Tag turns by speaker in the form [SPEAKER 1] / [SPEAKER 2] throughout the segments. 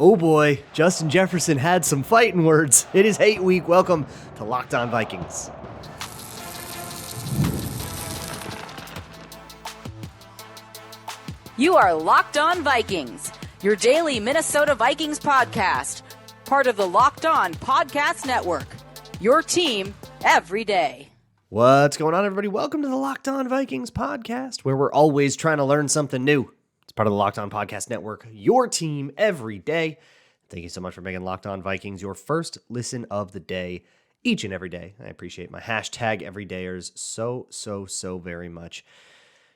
[SPEAKER 1] Oh boy, Justin Jefferson had some fighting words. It is hate week. Welcome to Locked On Vikings.
[SPEAKER 2] You are Locked On Vikings, your daily Minnesota Vikings podcast, part of the Locked On Podcast Network, your team every day.
[SPEAKER 1] What's going on, everybody? Welcome to the Locked On Vikings podcast, where we're always trying to learn something new. It's part of the Locked On Podcast Network, your team every day. Thank you so much for making Locked On Vikings your first listen of the day, each and every day. I appreciate my hashtag everydayers so very much.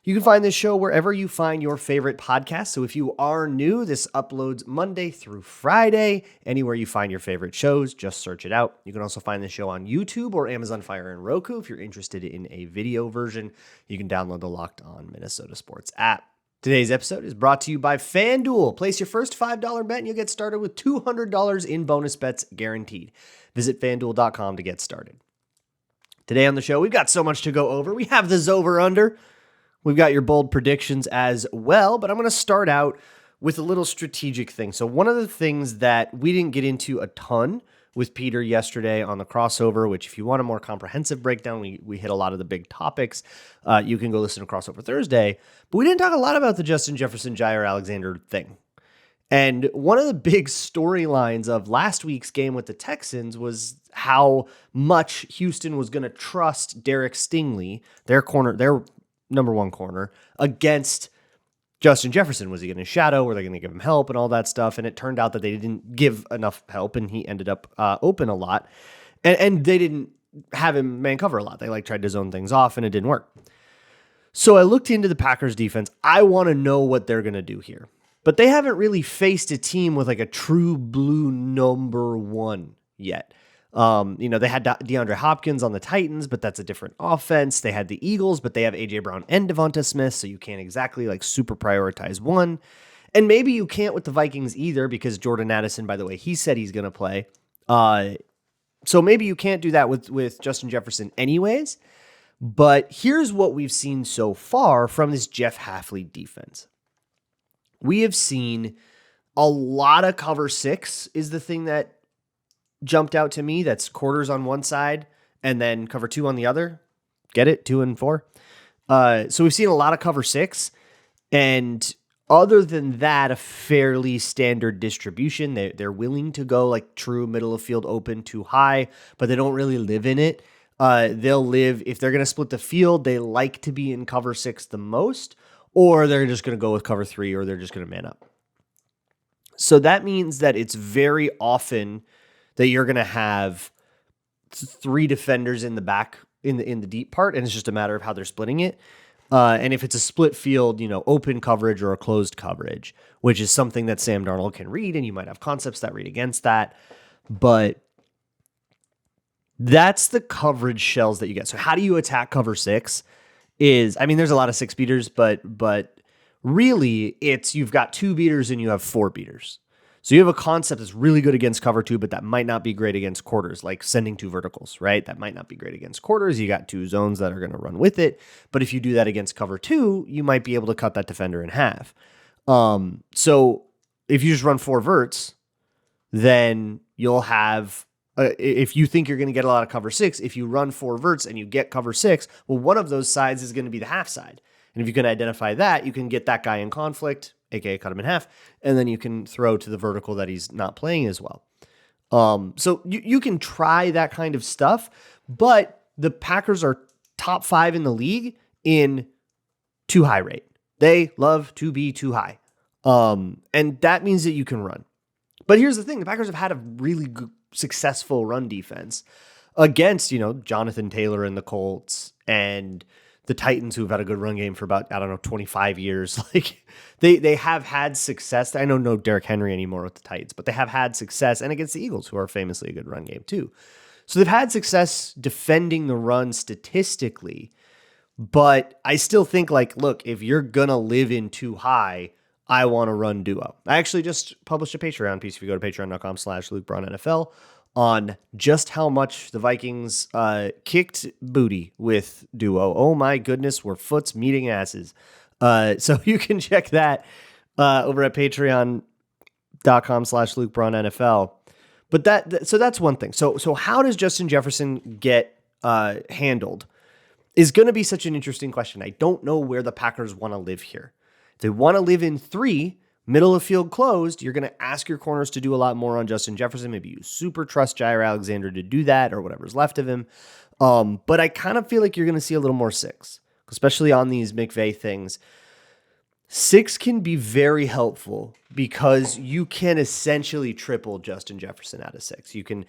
[SPEAKER 1] You can find this show wherever you find your favorite podcast. So if you are new, this uploads Monday through Friday. Anywhere you find your favorite shows, just search it out. You can also find the show on YouTube or Amazon Fire and Roku. If you're interested in a video version, you can download the Locked On Minnesota Sports app. Today's episode is brought to you by FanDuel. Place your first $5 bet and you'll get started with $200 in bonus bets guaranteed. Visit FanDuel.com to get started. Today on the show, we've got so much to go over. We have the Zoever under. We've got your bold predictions as well, but I'm going to start out with a little strategic thing. So one of the things that we didn't get into a ton with Peter yesterday on the crossover, which if you want a more comprehensive breakdown, we hit a lot of the big topics. You can go listen to Crossover Thursday, but we didn't talk a lot about the Justin Jefferson, Jaire Alexander thing. And one of the big storylines of last week's game with the Texans was how much Houston was going to trust Derek Stingley, their number one corner, against Justin Jefferson. Was he going to shadow? Were they going to give him help and all that stuff? And it turned out that they didn't give enough help, and he ended up open a lot. And they didn't have him man cover a lot. They tried to zone things off, and it didn't work. So I looked into the Packers defense. I want to know what they're going to do here. But they haven't really faced a team with a true blue number one yet. They had DeAndre Hopkins on the Titans, but that's a different offense. They had the Eagles, but they have A.J. Brown and Devonta Smith, so you can't exactly super prioritize one. And maybe you can't with the Vikings either, because Jordan Addison, by the way, he said he's going to play. So maybe you can't do that with Justin Jefferson anyways. But here's what we've seen so far from this Jeff Hafley defense. We have seen a lot of cover six is the thing that jumped out to me. That's quarters on one side and then cover two on the other. Get it? 2 and 4. So we've seen a lot of cover six, and other than that, a fairly standard distribution. They're willing to go true middle of field open too high, but they don't really live in it. They'll live, if they're going to split the field, they like to be in cover six the most, or they're just going to go with cover three, or they're just going to man up. So that means that it's very often that you're going to have 3 defenders in the back in the deep part, and it's just a matter of how they're splitting it. And if it's a split field, open coverage or a closed coverage, which is something that Sam Darnold can read, and you might have concepts that read against that. But that's the coverage shells that you get. So how do you attack cover six? There's a lot of 6 beaters, but really you've got 2 beaters and you have 4 beaters. So you have a concept that's really good against cover 2, but that might not be great against quarters, like sending 2 verticals, right? That might not be great against quarters. You got 2 zones that are going to run with it. But if you do that against cover 2, you might be able to cut that defender in half. So if you just run 4 verts, then you'll have, if you think you're going to get a lot of cover 6, if you run 4 verts and you get cover 6, well, one of those sides is going to be the half side. And if you can identify that, you can get that guy in conflict, aka cut him in half, and then you can throw to the vertical that he's not playing as well. So you can try that kind of stuff, but the Packers are top 5 in the league in too high rate. They love to be too high. And that means that you can run. But here's the thing. The Packers have had a really good, successful run defense against, Jonathan Taylor and the Colts and the Titans, who've had a good run game for about, 25 years. They have had success. I know no Derrick Henry anymore with the Titans, but they have had success, and against the Eagles, who are famously a good run game too. So they've had success defending the run statistically, but I still think look, if you're going to live in too high, I want to run duo. I actually just published a Patreon piece. If you go to patreon.com/LukeBraunNFL on just how much the Vikings kicked booty with duo. Oh my goodness, we're foots meeting asses. So you can check that over at Patreon. BetterHelp.com/Luke Braun NFL. But that's one thing. So how does Justin Jefferson get handled is going to be such an interesting question. I don't know where the Packers want to live here. If they want to live in 3, middle of field closed, you're going to ask your corners to do a lot more on Justin Jefferson. Maybe you super trust Jaire Alexander to do that or whatever's left of him. But I kind of feel like you're going to see a little more 6, especially on these McVay things. 6 can be very helpful because you can essentially triple Justin Jefferson out of 6. You can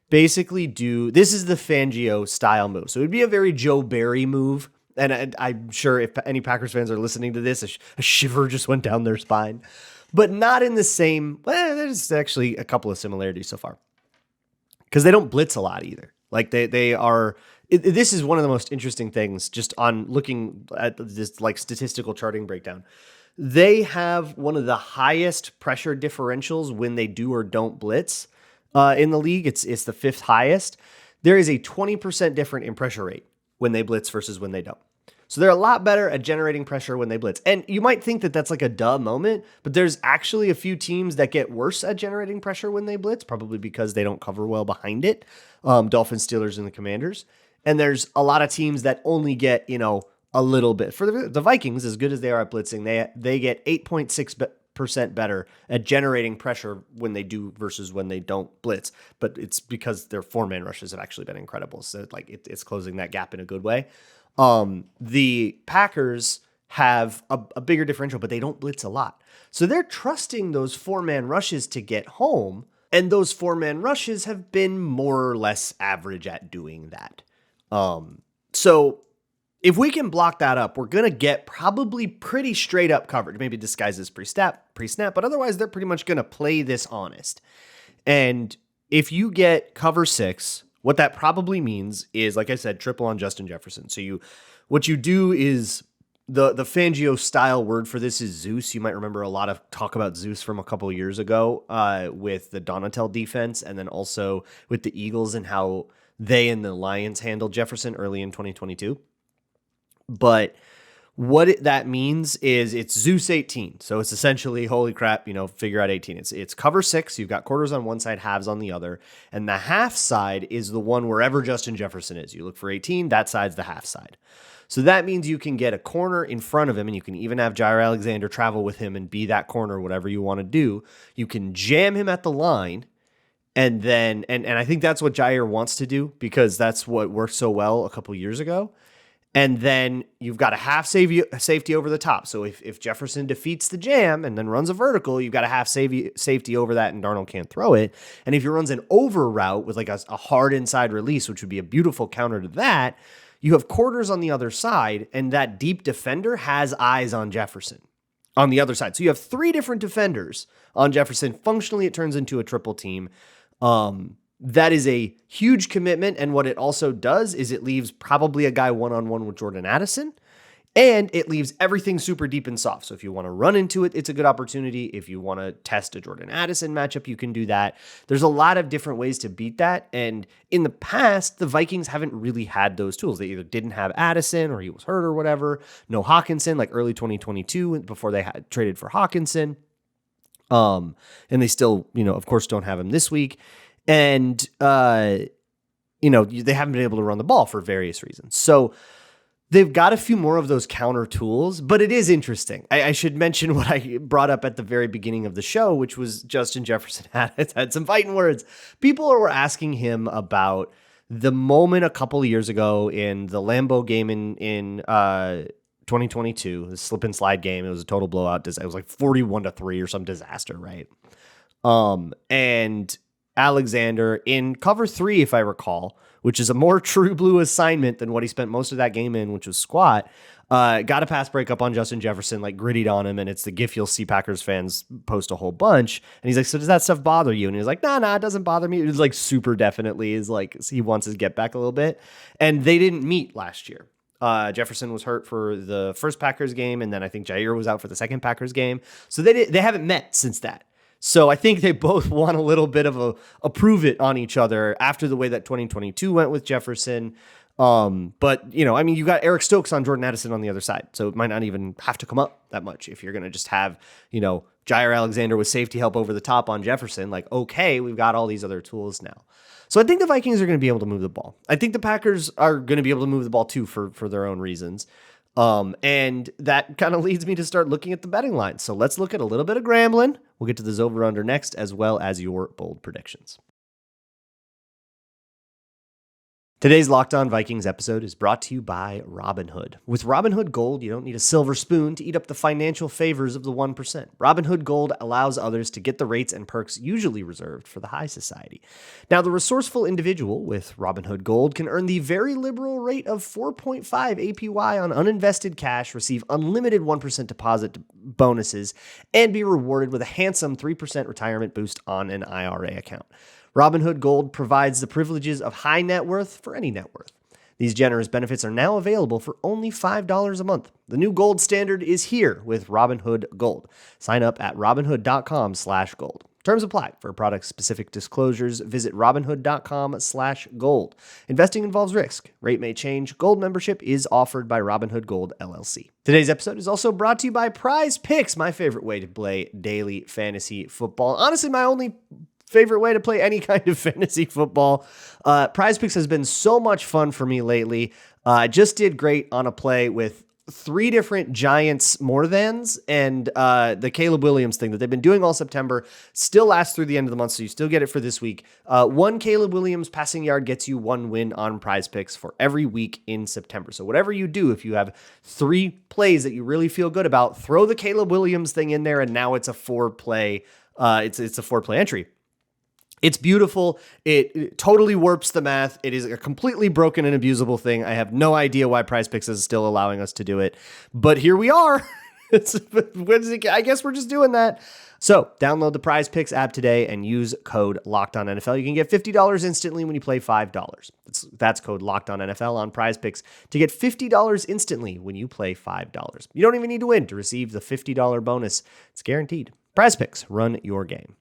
[SPEAKER 1] basically this is the Fangio style move. So it'd be a very Joe Barry move. And I'm sure if any Packers fans are listening to this, a shiver just went down their spine. But not in the same, there's actually a couple of similarities so far. Because they don't blitz a lot either. Like they are... This is one of the most interesting things just on looking at this like statistical charting breakdown. They have one of the highest pressure differentials when they do or don't blitz in the league. It's the 5th highest. There is a 20% different in pressure rate when they blitz versus when they don't. So they're a lot better at generating pressure when they blitz. And you might think that that's like a duh moment, but there's actually a few teams that get worse at generating pressure when they blitz, probably because they don't cover well behind it. Dolphins, Steelers, and the Commanders. And there's a lot of teams that only get, a little bit. For the Vikings, as good as they are at blitzing, they get 8.6% better at generating pressure when they do versus when they don't blitz. But it's because their 4-man rushes have actually been incredible. So like it's closing that gap in a good way. The Packers have a bigger differential, but they don't blitz a lot. So they're trusting those 4-man rushes to get home. And those 4-man rushes have been more or less average at doing that. So if we can block that up, we're going to get probably pretty straight up coverage, maybe disguised as pre-snap, but otherwise they're pretty much going to play this honest. And if you get cover 6, what that probably means is, like I said, triple on Justin Jefferson. So what you do is the Fangio style word for this is Zeus. You might remember a lot of talk about Zeus from a couple of years ago with the Donatel defense, and then also with the Eagles and how they and the Lions handled Jefferson early in 2022. But what that means is it's Zeus 18. So it's essentially, holy crap, figure out 18. It's cover 6. You've got quarters on one side, halves on the other. And the half side is the one wherever Justin Jefferson is. You look for 18, that side's the half side. So that means you can get a corner in front of him, and you can even have Jaire Alexander travel with him and be that corner, whatever you want to do. You can jam him at the line. And then, and I think that's what Jaire wants to do because that's what worked so well a couple years ago. And then you've got a half safety over the top. So if Jefferson defeats the jam and then runs a vertical, you've got a half safety over that and Darnold can't throw it. And if he runs an over route with like a hard inside release, which would be a beautiful counter to that, you have quarters on the other side, and that deep defender has eyes on Jefferson on the other side. So you have 3 different defenders on Jefferson. Functionally, it turns into a triple team. That is a huge commitment, and what it also does is it leaves probably a guy one-on-one with Jordan Addison, and it leaves everything super deep and soft. So if you want to run into it, it's a good opportunity. If you want to test a Jordan Addison matchup, you can do that. There's a lot of different ways to beat that, and in the past, the Vikings haven't really had those tools. They either didn't have Addison or he was hurt or whatever. No Hawkinson, like early 2022 before they had traded for Hawkinson. And they still, of course, don't have him this week. And, they haven't been able to run the ball for various reasons. So they've got a few more of those counter tools, but it is interesting. I should mention what I brought up at the very beginning of the show, which was Justin Jefferson had some fighting words. People were asking him about the moment a couple of years ago in the Lambeau game in 2022, the slip and slide game. It was a total blowout. It was like 41-3 or some disaster, right? And Alexander in cover 3, if I recall, which is a more true blue assignment than what he spent most of that game in, which was squat, got a pass breakup on Justin Jefferson, like grittied on him, and it's the gif you'll see Packers fans post a whole bunch. And he's like, so does that stuff bother you? And he's like, nah, it doesn't bother me. It was like super definitely is like, he wants his get back a little bit. And they didn't meet last year. Jefferson was hurt for the first Packers game, and then I think Jaire was out for the second Packers game. So they haven't met since that. So I think they both want a little bit of a prove it on each other after the way that 2022 went with Jefferson. But, you got Eric Stokes on Jordan Addison on the other side. So it might not even have to come up that much if you're going to just have, Jaire Alexander with safety help over the top on Jefferson. Like, okay, we've got all these other tools now. So I think the Vikings are going to be able to move the ball. I think the Packers are going to be able to move the ball too for their own reasons. And that kind of leads me to start looking at the betting lines. So let's look at a little bit of Grambling. We'll get to the Zoever under next, as well as your bold predictions. Today's Locked On Vikings episode is brought to you by Robinhood. With Robinhood Gold, you don't need a silver spoon to eat up the financial favors of the 1%. Robinhood Gold allows others to get the rates and perks usually reserved for the high society. Now, the resourceful individual with Robinhood Gold can earn the very liberal rate of 4.5 APY on uninvested cash, receive unlimited 1% deposit bonuses, and be rewarded with a handsome 3% retirement boost on an IRA account. Robinhood Gold provides the privileges of high net worth for any net worth. These generous benefits are now available for only $5 a month. The new gold standard is here with Robinhood Gold. Sign up at robinhood.com/gold. Terms apply. For product-specific disclosures, visit robinhood.com/gold. Investing involves risk. Rate may change. Gold membership is offered by Robinhood Gold, LLC. Today's episode is also brought to you by PrizePicks, my favorite way to play daily fantasy football. Honestly, my only favorite way to play any kind of fantasy football. PrizePicks has been so much fun for me lately. I just did great on a play with 3 different Giants more thans, and the Caleb Williams thing that they've been doing all September still lasts through the end of the month, so you still get it for this week. 1 Caleb Williams passing yard gets you 1 win on PrizePicks for every week in September. So whatever you do, if you have 3 plays that you really feel good about, throw the Caleb Williams thing in there, and now it's a 4-play. It's a 4-play entry. It's beautiful. It totally warps the math. It is a completely broken and abusable thing. I have no idea why PrizePicks is still allowing us to do it, but here we are. I guess we're just doing that. So download the PrizePicks app today and use code LOCKEDONNFL. You can get $50 instantly when you play $5. That's code LOCKEDONNFL on PrizePicks to get $50 instantly when you play $5. You don't even need to win to receive the $50 bonus. It's guaranteed. PrizePicks, run your game.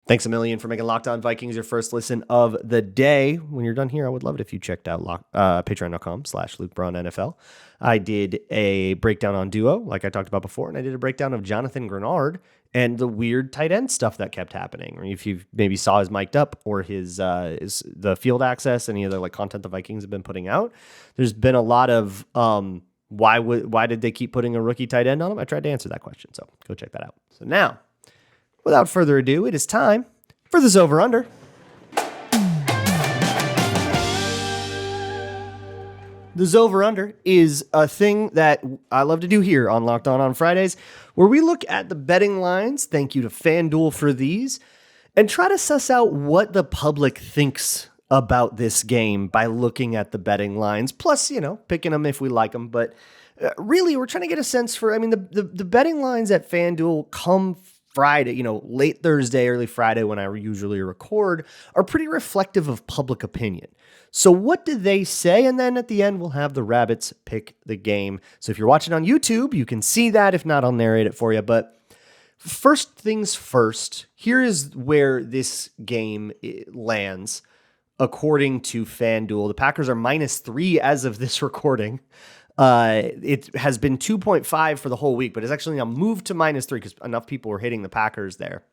[SPEAKER 1] Thanks a million for making Locked On Vikings your first listen of the day. When you're done here, I would love it if you checked out patreon.com/LukeBraunNFL. I did a breakdown on Duo, like I talked about before, and I did a breakdown of Jonathan Grenard and the weird tight end stuff that kept happening. Or if you maybe saw his mic'd up or his the field access, any other like content the Vikings have been putting out. There's been a lot of why did they keep putting a rookie tight end on him? I tried to answer that question, so go check that out. So now, without further ado, it is time for the Zoever Under. The Zoever Under is a thing that I love to do here on Locked On Fridays, where we look at the betting lines, thank you to FanDuel for these, and try to suss out what the public thinks about this game by looking at the betting lines, plus, picking them if we like them. But really, we're trying to get a sense for, the betting lines at FanDuel come Friday, late Thursday, early Friday when I usually record, are pretty reflective of public opinion. So what do they say? And then at the end, we'll have the Rabbits pick the game. So if you're watching on YouTube, you can see that. If not, I'll narrate it for you. But first things first, here is where this game lands according to FanDuel. The Packers are -3 as of this recording. It has been 2.5 for the whole week, but it's actually now moved to -3 because enough people were hitting the Packers there.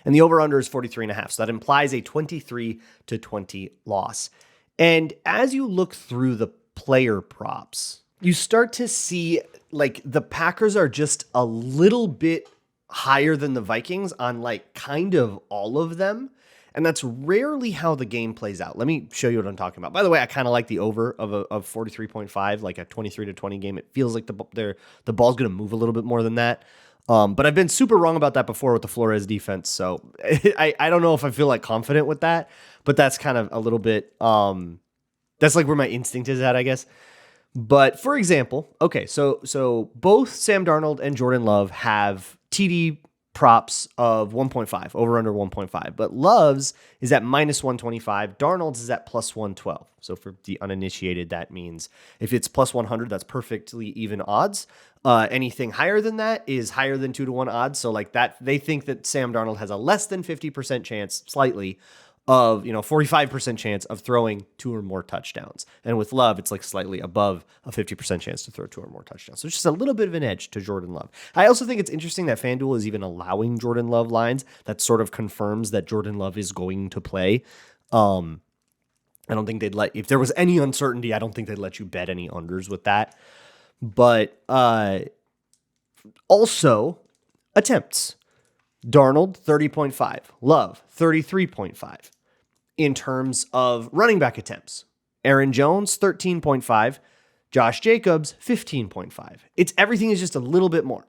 [SPEAKER 1] And the over-under is 43.5. So that implies a 23-20 loss. And as you look through the player props, you start to see like the Packers are just a little bit higher than the Vikings on like kind of all of them. And that's rarely how the game plays out. Let me show you what I'm talking about. By the way, I kind of like the over of 43.5, like a 23-20 game. It feels like the ball's going to move a little bit more than that. But I've been super wrong about that before with the Flores defense. So I don't know if I feel like confident with that, but that's kind of a little bit, that's like where my instinct is at, I guess. But for example, okay, so both Sam Darnold and Jordan Love have TD props of 1.5, over under 1.5, but Love's is at -125. Darnold's is at +112. So for the uninitiated, that means if it's +100, that's perfectly even odds. Anything higher than that is higher than 2-1 odds. So like that, they think that Sam Darnold has a less than 50% chance, slightly, of, 45% chance of throwing 2 or more touchdowns. And with Love, it's like slightly above a 50% chance to throw 2 or more touchdowns. So it's just a little bit of an edge to Jordan Love. I also think it's interesting that FanDuel is even allowing Jordan Love lines. That sort of confirms that Jordan Love is going to play. I don't think they'd if there was any uncertainty, I don't think they'd let you bet any unders with that. But also attempts. Darnold, 30.5. Love, 33.5. In terms of running back attempts, Aaron Jones, 13.5. Josh Jacobs, 15.5. Everything is just a little bit more.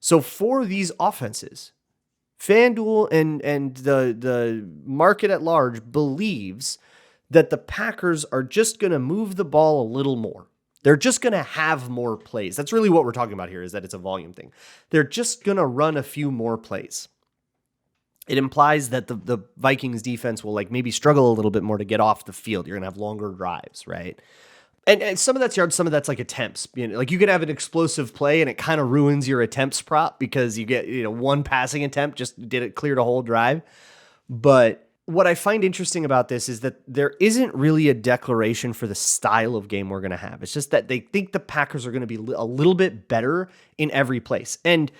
[SPEAKER 1] So for these offenses, FanDuel and the market at large believes that the Packers are just going to move the ball a little more. They're just going to have more plays. That's really what we're talking about here, is that it's a volume thing. They're just going to run a few more plays. It implies that the Vikings defense will maybe struggle a little bit more to get off the field. You're going to have longer drives, right? And some of that's yards, some of that's attempts. You can have an explosive play and it kind of ruins your attempts prop because you get, one passing attempt just cleared a whole drive. But what I find interesting about this is that there isn't really a declaration for the style of game we're going to have. It's just that they think the Packers are going to be a little bit better in every place. And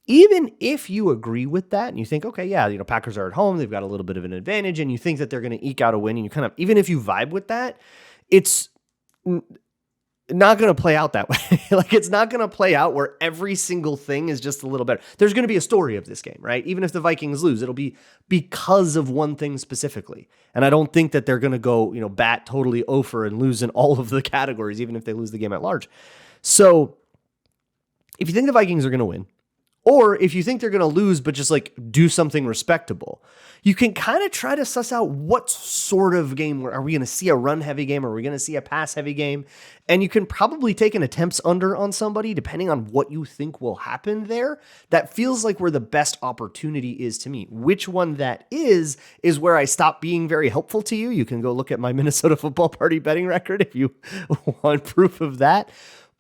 [SPEAKER 1] even if you agree with that and you think, okay, yeah, Packers are at home, they've got a little bit of an advantage, and you think that they're going to eke out a win, and you even if you vibe with that, it's not going to play out that way. It's not going to play out where every single thing is just a little better. There's going to be a story of this game, right? Even if the Vikings lose, it'll be because of one thing specifically. And I don't think that they're going to go, bat totally over and lose in all of the categories, even if they lose the game at large. So if you think the Vikings are going to win, or if you think they're going to lose, but just do something respectable, you can kind of try to suss out what sort of game. Are we going to see a run-heavy game? Are we going to see a pass-heavy game? And you can probably take an attempts under on somebody, depending on what you think will happen there. That feels like where the best opportunity is to me. Which one that is where I stop being very helpful to you. You can go look at my Minnesota Football Party betting record if you want proof of that.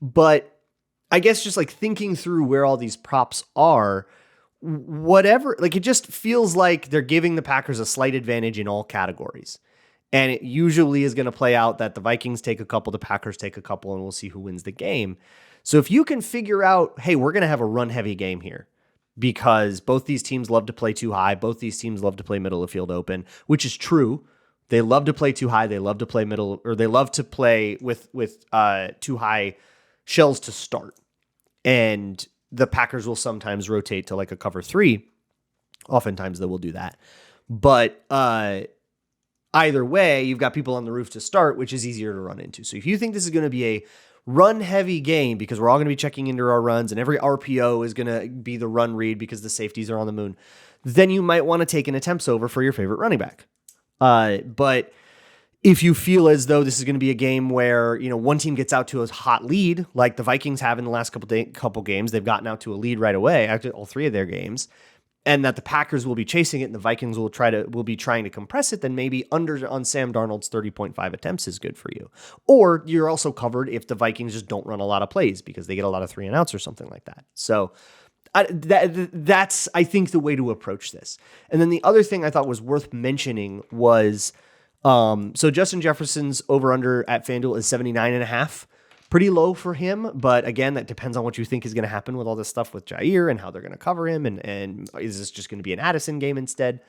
[SPEAKER 1] But I guess just thinking through where all these props are, whatever, it just feels like they're giving the Packers a slight advantage in all categories. And it usually is going to play out that the Vikings take a couple, the Packers take a couple, and we'll see who wins the game. So if you can figure out, hey, we're going to have a run-heavy game here because both these teams love to play too high, both these teams love to play middle of field open, which is true. They love to play too high, they love to play middle, or they love to play with too high shells to start. And the Packers will sometimes rotate to a cover 3. Oftentimes they will do that. But either way, you've got people on the roof to start, which is easier to run into. So if you think this is going to be a run-heavy game because we're all going to be checking into our runs and every RPO is going to be the run read because the safeties are on the moon, then you might want to take an attempts over for your favorite running back. But if you feel as though this is going to be a game where, one team gets out to a hot lead, like the Vikings have in the last couple games, they've gotten out to a lead right away, actually all 3 of their games, and that the Packers will be chasing it and the Vikings will be trying to compress it, then maybe under on Sam Darnold's 30.5 attempts is good for you. Or you're also covered if the Vikings just don't run a lot of plays because they get a lot of 3-and-outs or something like that. So that's, I think, the way to approach this. And then the other thing I thought was worth mentioning was, so Justin Jefferson's over-under at FanDuel is 79.5. Pretty low for him, but again, that depends on what you think is going to happen with all this stuff with Jaire and how they're going to cover him, and is this just going to be an Addison game instead?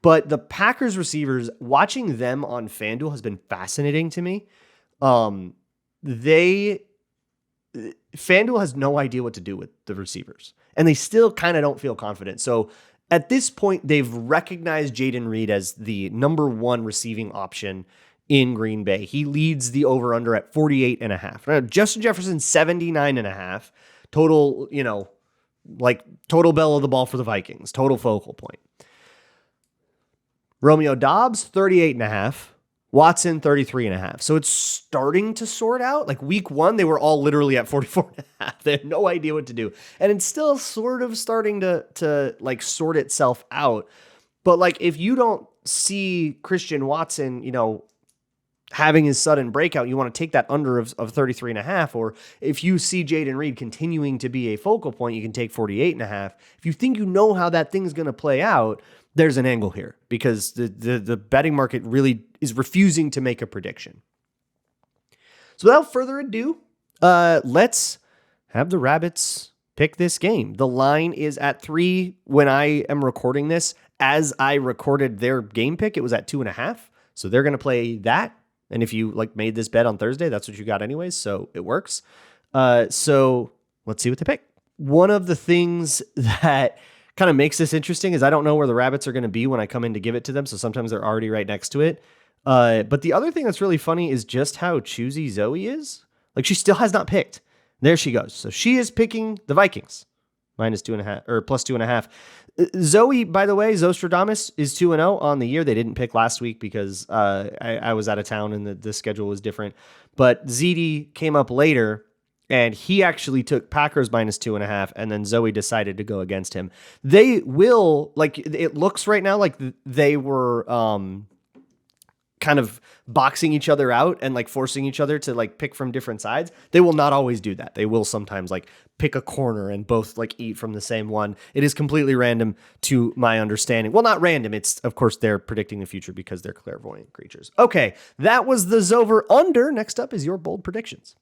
[SPEAKER 1] But the Packers receivers, watching them on FanDuel has been fascinating to me. FanDuel has no idea what to do with the receivers, and they still kind of don't feel confident. So at this point, they've recognized Jayden Reed as the number 1 receiving option in Green Bay. He leads the over-under at 48.5. Justin Jefferson, 79.5. Total, total bell of the ball for the Vikings. Total focal point. Romeo Doubs, 38.5. Watson, 33.5. So it's starting to sort out. Week 1, they were all literally at 44.5. They had no idea what to do. And it's still sort of starting to sort itself out. But if you don't see Christian Watson, having his sudden breakout, you want to take that under of 33.5. Or if you see Jayden Reed continuing to be a focal point, you can take 48.5. If you think how that thing's going to play out, there's an angle here because the betting market really is refusing to make a prediction. So without further ado, let's have the Rabbits pick this game. The line is at 3 when I am recording this. As I recorded their game pick, it was at 2.5. So they're going to play that. And if you made this bet on Thursday, that's what you got anyways. So it works. So let's see what they pick. One of the things that kind of makes this interesting is I don't know where the Rabbits are going to be when I come in to give it to them. So sometimes they're already right next to it. But the other thing that's really funny is just how choosy Zoe is. She still has not picked. There she goes. So she is picking the Vikings. -2.5 or +2.5. Zoe, by the way, Zostradamus is 2-0 on the year. They didn't pick last week because I was out of town and the schedule was different. But ZD came up later and he actually took Packers -2.5, and then Zoe decided to go against him. They will, it looks right now like they were kind of boxing each other out and forcing each other to pick from different sides. They will not always do that. They will sometimes pick a corner and both eat from the same one. It is completely random to my understanding. Well, not random. It's, of course, they're predicting the future because they're clairvoyant creatures. Okay, that was the Zoever under. Next up is your bold predictions.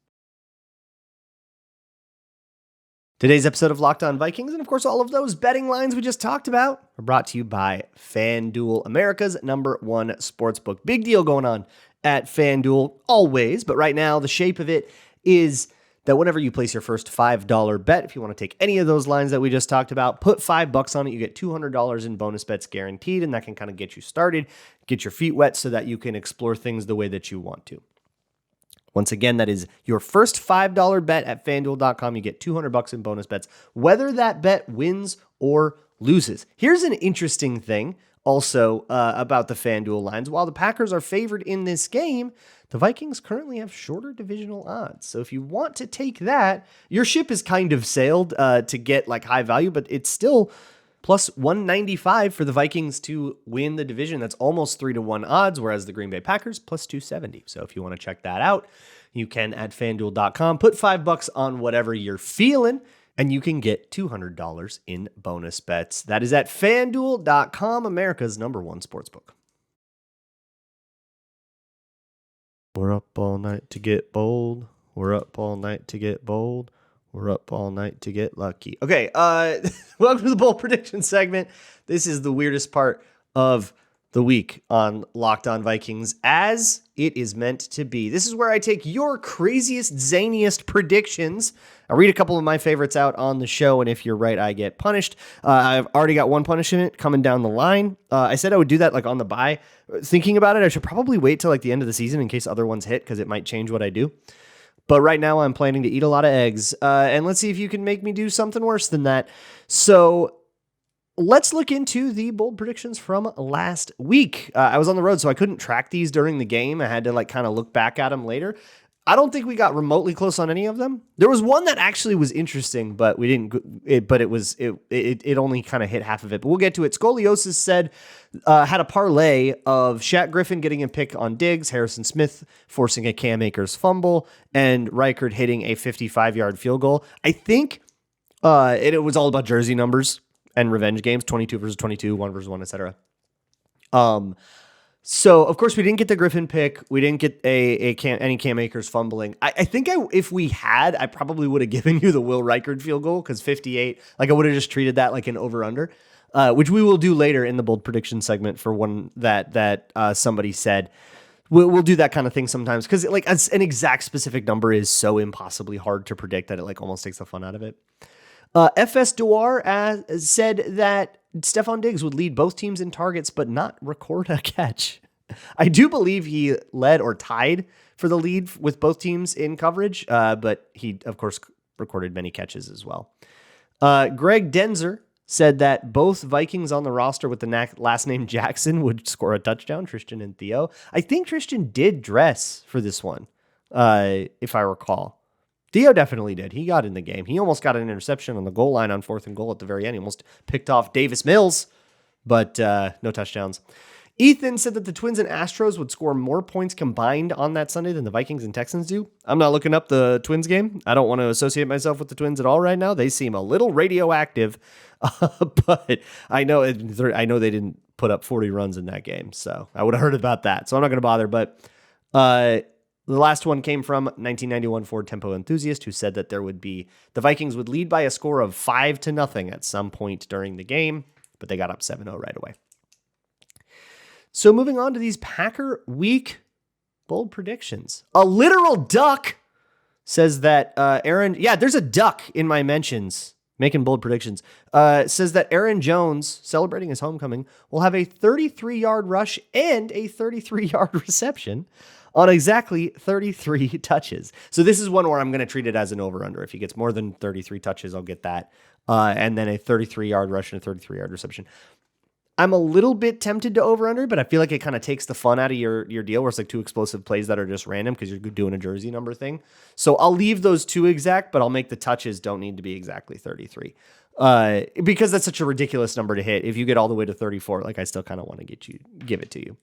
[SPEAKER 1] Today's episode of Locked On Vikings, and of course all of those betting lines we just talked about, are brought to you by FanDuel, America's #1 sportsbook. Big deal going on at FanDuel always, but right now the shape of it is that whenever you place your first $5 bet, if you want to take any of those lines that we just talked about, put $5 on it, you get $200 in bonus bets guaranteed, and that can kind of get you started, get your feet wet so that you can explore things the way that you want to. Once again, that is your first $5 bet at FanDuel.com. You get $200 in bonus bets, whether that bet wins or loses. Here's an interesting thing also about the FanDuel lines. While the Packers are favored in this game, the Vikings currently have shorter divisional odds. So if you want to take that, your ship is kind of sailed to get high value, but it's still +195 for the Vikings to win the division. That's almost 3-1 odds, whereas the Green Bay Packers +270. So if you want to check that out, you can at FanDuel.com. Put $5 on whatever you're feeling, and you can get $200 in bonus bets. That is at FanDuel.com, America's #1 sportsbook. We're up all night to get bold. We're up all night to get bold. We're up all night to get lucky. Okay, welcome to the bold prediction segment. This is the weirdest part of the week on Locked On Vikings, as it is meant to be. This is where I take your craziest, zaniest predictions. I read a couple of my favorites out on the show, and if you're right, I get punished. I've already got one punishment coming down the line. I said I would do that on the bye. Thinking about it, I should probably wait till the end of the season in case other ones hit, because it might change what I do. But right now I'm planning to eat a lot of eggs. And let's see if you can make me do something worse than that. So let's look into the bold predictions from last week. I was on the road, so I couldn't track these during the game. I had to kind of look back at them later. I don't think we got remotely close on any of them. There was one that actually was interesting, but we didn't. It only kind of hit half of it. But we'll get to it. Scoliosis said had a parlay of Shaq Griffin getting a pick on Diggs, Harrison Smith forcing a Cam Akers fumble, and Reichard hitting a 55-yard field goal. I think it was all about jersey numbers and revenge games, 22 versus 22, 1 versus 1, etc. So, of course, we didn't get the Griffin pick. We didn't get any Cam Akers fumbling. I think if we had, I probably would have given you the Will Reichard field goal, because 58, I would have just treated that like an over-under, which we will do later in the bold prediction segment for one that somebody said. We'll do that kind of thing sometimes, because an exact specific number is so impossibly hard to predict that it almost takes the fun out of it. FS Dewar said that Stephon Diggs would lead both teams in targets, but not record a catch. I do believe he led or tied for the lead with both teams in coverage, but he, of course, recorded many catches as well. Greg Denzer said that both Vikings on the roster with the last name Jackson would score a touchdown, Tristan and Theo. I think Tristan did dress for this one, if I recall. Theo definitely did. He got in the game. He almost got an interception on the goal line on 4th and goal at the very end. He almost picked off Davis Mills, but no touchdowns. Ethan said that the Twins and Astros would score more points combined on that Sunday than the Vikings and Texans do. I'm not looking up the Twins game. I don't want to associate myself with the Twins at all right now. They seem a little radioactive, but I know they didn't put up 40 runs in that game, so I would have heard about that. So I'm not going to bother, but the last one came from 1991 Ford Tempo enthusiast who said that the Vikings would lead by a score of 5-0 at some point during the game, but they got up 7-0 right away. So moving on to these Packer week bold predictions. A literal duck says that there's a duck in my mentions making bold predictions. Says that Aaron Jones, celebrating his homecoming, will have a 33-yard rush and a 33-yard reception on exactly 33 touches. So this is one where I'm going to treat it as an over-under. If he gets more than 33 touches, I'll get that. And then a 33-yard rush and a 33-yard reception. I'm a little bit tempted to over-under, but I feel like it kind of takes the fun out of your deal where it's like two explosive plays that are just random because you're doing a jersey number thing. So I'll leave those two exact, but I'll make the touches don't need to be exactly 33 because that's such a ridiculous number to hit. If you get all the way to 34, like I still kind of want to give it to you.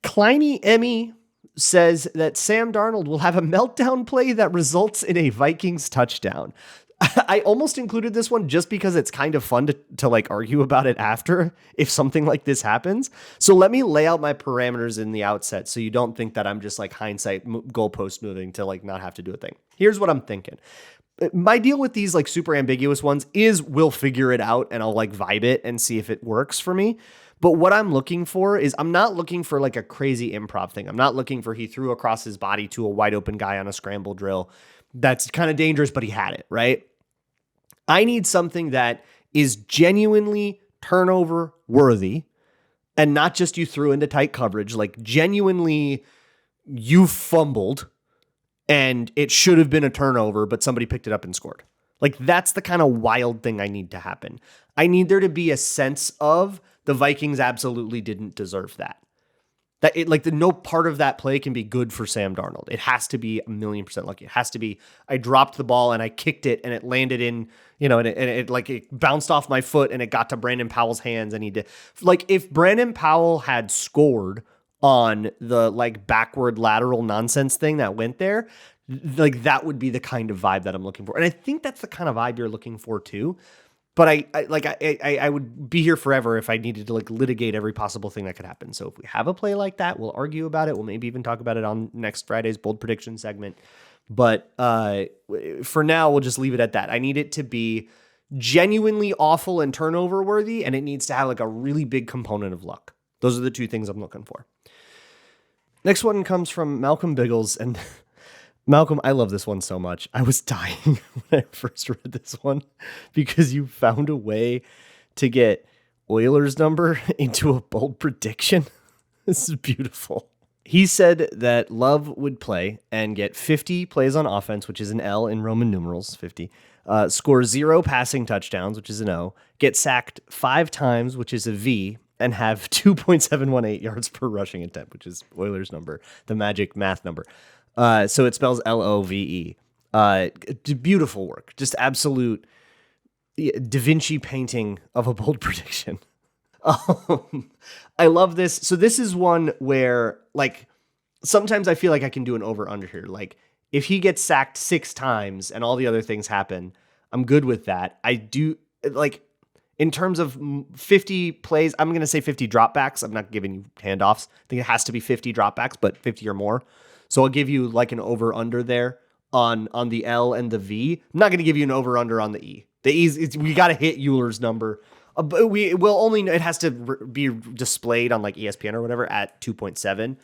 [SPEAKER 1] Kleiny Emmy says that Sam Darnold will have a meltdown play that results in a Vikings touchdown. I almost included this one just because it's kind of fun to like argue about it after if something like this happens. So let me lay out my parameters in the outset so you don't think that I'm just like hindsight goalpost moving to like not have to do a thing. Here's what I'm thinking. My deal with these like super ambiguous ones is we'll figure it out and I'll like vibe it and see if it works for me. But what I'm looking for is I'm not looking for like a crazy improv thing. I'm not looking for he threw across his body to a wide open guy on a scramble drill. That's kind of dangerous, but he had it, right? I need something that is genuinely turnover worthy and not just you threw into tight coverage, like genuinely you fumbled and it should have been a turnover, but somebody picked it up and scored. Like that's the kind of wild thing I need to happen. I need there to be a sense of the Vikings absolutely didn't deserve that. That it like no part of that play can be good for Sam Darnold. It has to be 1,000,000% lucky. It has to be I dropped the ball and I kicked it and it landed in, and it bounced off my foot and it got to Brandon Powell's hands and he did. Like if Brandon Powell had scored on the like backward lateral nonsense thing that went there, like that would be the kind of vibe that I'm looking for. And I think that's the kind of vibe you're looking for too. But I would be here forever if I needed to like litigate every possible thing that could happen. So if we have a play like that, we'll argue about it. We'll maybe even talk about it on next Friday's bold prediction segment. But for now, we'll just leave it at that. I need it to be genuinely awful and turnover worthy, and it needs to have like a really big component of luck. Those are the two things I'm looking for. Next one comes from Malcolm Biggles, and Malcolm, I love this one so much. I was dying when I first read this one because you found a way to get Oilers' number into a bold prediction. This is beautiful. He said that Love would play and get 50 plays on offense, which is an L in Roman numerals, 50. Score 0 passing touchdowns, which is an O. Get sacked 5 times, which is a V. And have 2.718 yards per rushing attempt, which is Oilers' number, the magic math number. So it spells Love. Beautiful work. Just absolute Da Vinci painting of a bold prediction. I love this. So this is one where like sometimes I feel like I can do an over under here. Like if he gets sacked 6 times and all the other things happen, I'm good with that. I do like in terms of 50 plays, I'm going to say 50 dropbacks. I'm not giving you handoffs. I think it has to be 50 dropbacks, but 50 or more. So I'll give you like an over-under there on the L and the V. I'm not going to give you an over-under on the E. The E, we got to hit Euler's number. But we will only, it has to be displayed on like ESPN or whatever at 2.7.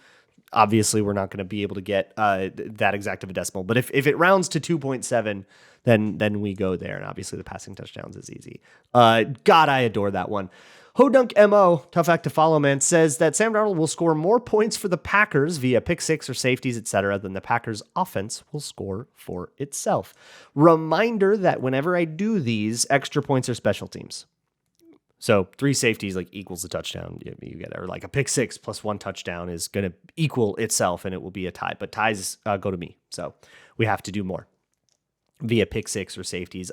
[SPEAKER 1] Obviously, we're not going to be able to get that exact of a decimal. But if it rounds to 2.7, then we go there. And obviously, the passing touchdowns is easy. God, I adore that one. Hodunk MO, tough act to follow, man, says that Sam Darnold will score more points for the Packers via pick six or safeties, etc., than the Packers offense will score for itself. Reminder that whenever I do these, extra points are special teams. So 3 safeties like equals a touchdown. You get, or like a pick six plus 1 touchdown is going to equal itself and it will be a tie, but ties go to me. So we have to do more. via pick six or safeties.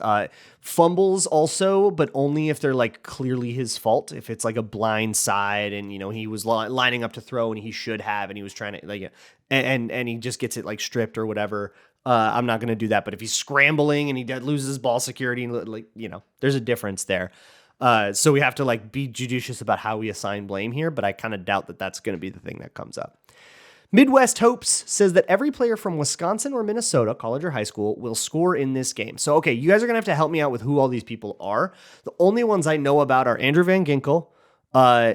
[SPEAKER 1] Fumbles also, but only if they're like clearly his fault. If it's like a blind side and, he was lining up to throw and he should have, and he was trying to like, and he just gets it like stripped or whatever. I'm not going to do that. But if he's scrambling and he loses ball security, like, there's a difference there. So we have to like be judicious about how we assign blame here, but I kind of doubt that that's going to be the thing that comes up. Midwest Hopes says that every player from Wisconsin or Minnesota, college or high school, will score in this game. So, okay, you guys are going to have to help me out with who all these people are. The only ones I know about are Andrew Van Ginkel,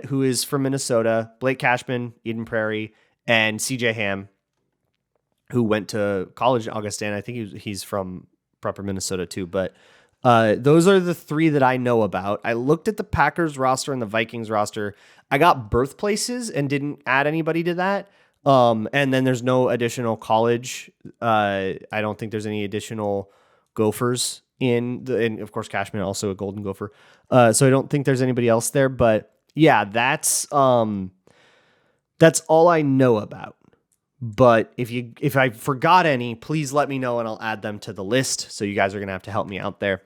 [SPEAKER 1] who is from Minnesota, Blake Cashman, Eden Prairie, and CJ Ham, who went to college in Augustana. I think he's from proper Minnesota too, but those are the three that I know about. I looked at the Packers roster and the Vikings roster. I got birthplaces and didn't add anybody to that. And then there's no additional college. I don't think there's any additional Gophers and of course Cashman also a Golden Gopher. So I don't think there's anybody else there, but yeah, that's all I know about. But if I forgot any, please let me know and I'll add them to the list. So you guys are going to have to help me out there.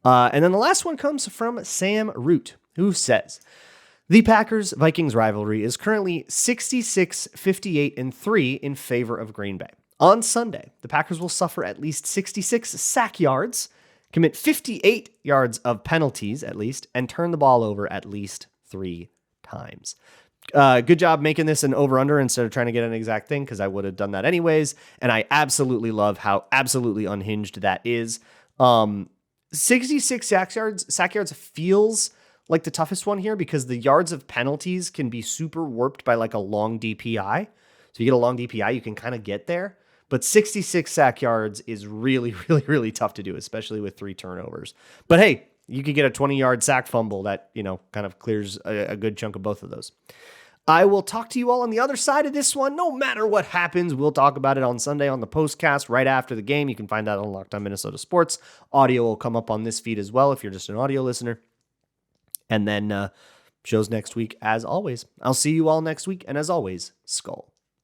[SPEAKER 1] And then the last one comes from Sam Root, who says, the Packers-Vikings rivalry is currently 66-58-3 in favor of Green Bay. On Sunday, the Packers will suffer at least 66 sack yards, commit 58 yards of penalties at least, and turn the ball over at least 3 times. Good job making this an over-under instead of trying to get an exact thing, because I would have done that anyways, and I absolutely love how absolutely unhinged that is. 66 sack yards feels like the toughest one here because the yards of penalties can be super warped by like a long DPI. So you get a long DPI, you can kind of get there. But 66 sack yards is really, really, really tough to do, especially with 3 turnovers. But hey, you could get a 20-yard sack fumble that, kind of clears a good chunk of both of those. I will talk to you all on the other side of this one. No matter what happens, we'll talk about it on Sunday on the postcast right after the game. You can find that on Locked On Minnesota Sports. Audio will come up on this feed as well if you're just an audio listener. And then shows next week, as always. I'll see you all next week. And as always, Skull.